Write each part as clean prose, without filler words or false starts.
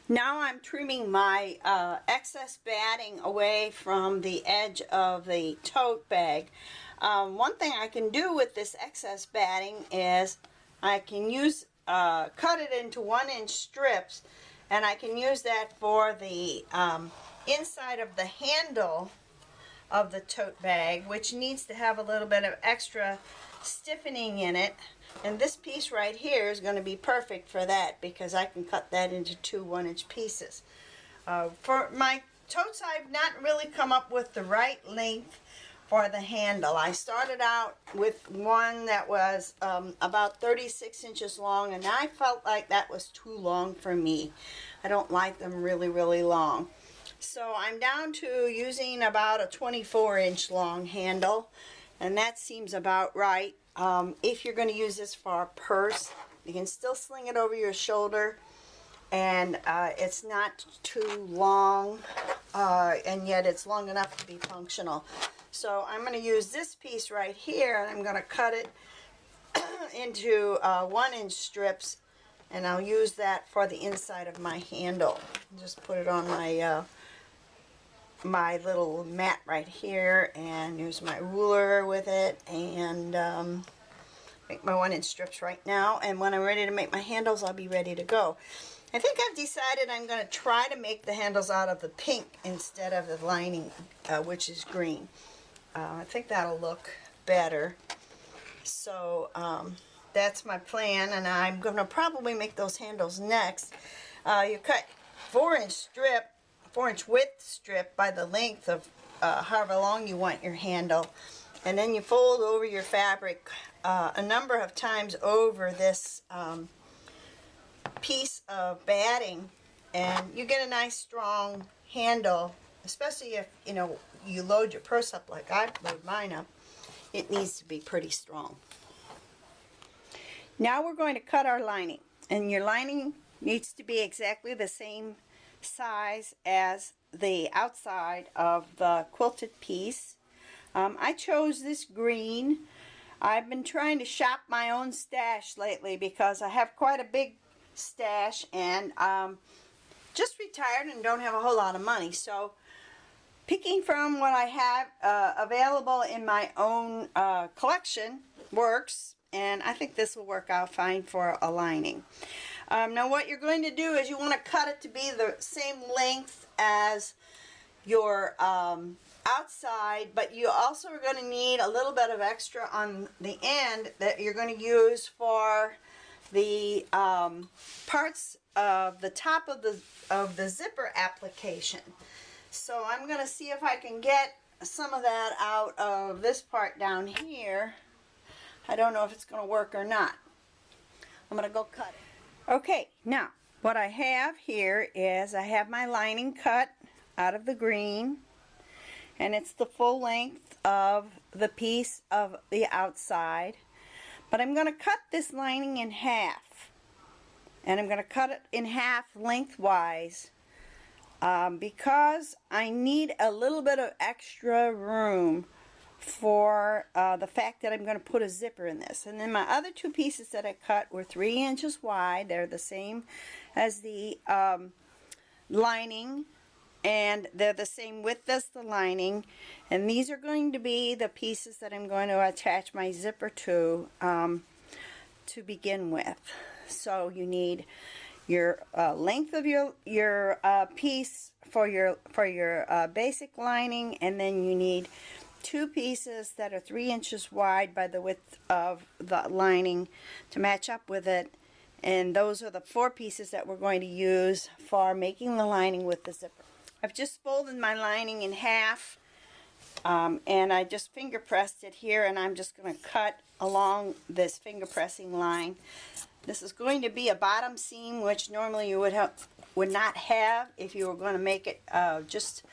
Now I'm trimming my excess batting away from the edge of the tote bag. One thing I can do with this excess batting is I can use cut it into 1-inch strips, and I can use that for the inside of the handle of the tote bag, which needs to have a little bit of extra stiffening in it. And this piece right here is going to be perfect for that, because I can cut that into 2 1-inch pieces. For my totes, I've not really come up with the right length for the handle. I started out with one that was about 36 inches long, and I felt like that was too long for me. I don't like them really, really long. So I'm down to using about a 24-inch long handle, and that seems about right. If you're going to use this for a purse, you can still sling it over your shoulder, and it's not too long, and yet it's long enough to be functional. So I'm going to use this piece right here, and I'm going to cut it into 1-inch strips, and I'll use that for the inside of my handle. Just put it on my my little mat right here, and use my ruler with it, and make my 1-inch strips right now. And when I'm ready to make my handles, I'll be ready to go. I think I've decided I'm going to try to make the handles out of the pink instead of the lining, which is green. I think that'll look better. So that's my plan, and I'm going to probably make those handles next. You cut 4-inch width strip by the length of however long you want your handle, and then you fold over your fabric a number of times over this piece of batting, and you get a nice strong handle, especially if you load your purse up like I load mine up. It needs to be pretty strong. Now we're going to cut our lining, and your lining needs to be exactly the same size as the outside of the quilted piece. I chose this green. I've been trying to shop my own stash lately because I have quite a big stash, and just retired and don't have a whole lot of money. So picking from what I have available in my own collection works, and I think this will work out fine for a lining. Now what you're going to do is you want to cut it to be the same length as your outside, but you also are going to need a little bit of extra on the end that you're going to use for the parts of the top of the zipper application. So I'm going to see if I can get some of that out of this part down here. I don't know if it's going to work or not. I'm going to go cut it. Okay, now what I have here is I have my lining cut out of the green, and it's the full length of the piece of the outside. But I'm going to cut this lining in half, and I'm going to cut it in half lengthwise because I need a little bit of extra room for the fact that I'm going to put a zipper in this. And then my other two pieces that I cut were 3 inches wide. They're the same as the lining, and they're the same width as the lining, and these are going to be the pieces that I'm going to attach my zipper to begin with. So you need your length of your piece for your basic lining, and then you need 2 pieces that are 3 inches wide by the width of the lining to match up with it, and those are the 4 pieces that we're going to use for making the lining with the zipper. I've just folded my lining in half, and I just finger pressed it here, and I'm just going to cut along this finger pressing line. This is going to be a bottom seam, which normally you would not have if you were going to make it just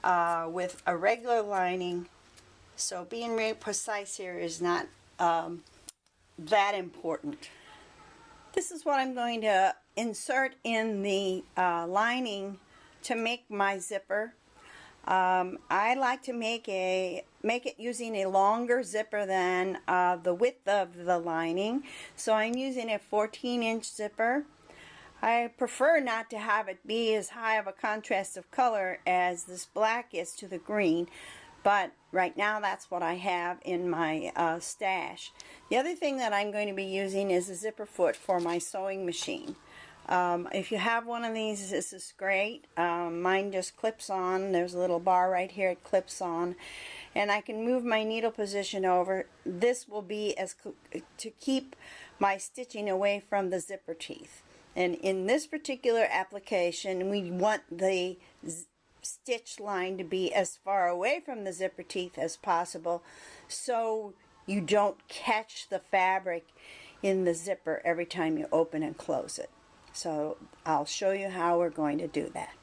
with a regular lining. So being really precise here is not that important. This is what I'm going to insert in the lining to make my zipper. I like to make it using a longer zipper than the width of the lining. So I'm using a 14-inch zipper. I prefer not to have it be as high of a contrast of color as this black is to the green, but right now that's what I have in my stash. The other thing that I'm going to be using is a zipper foot for my sewing machine. If you have one of these, this is great. Mine just clips on. There's a little bar right here, it clips on, and I can move my needle position over. This will be to keep my stitching away from the zipper teeth. And in this particular application, we want the stitch line to be as far away from the zipper teeth as possible, so you don't catch the fabric in the zipper every time you open and close it. So I'll show you how we're going to do that.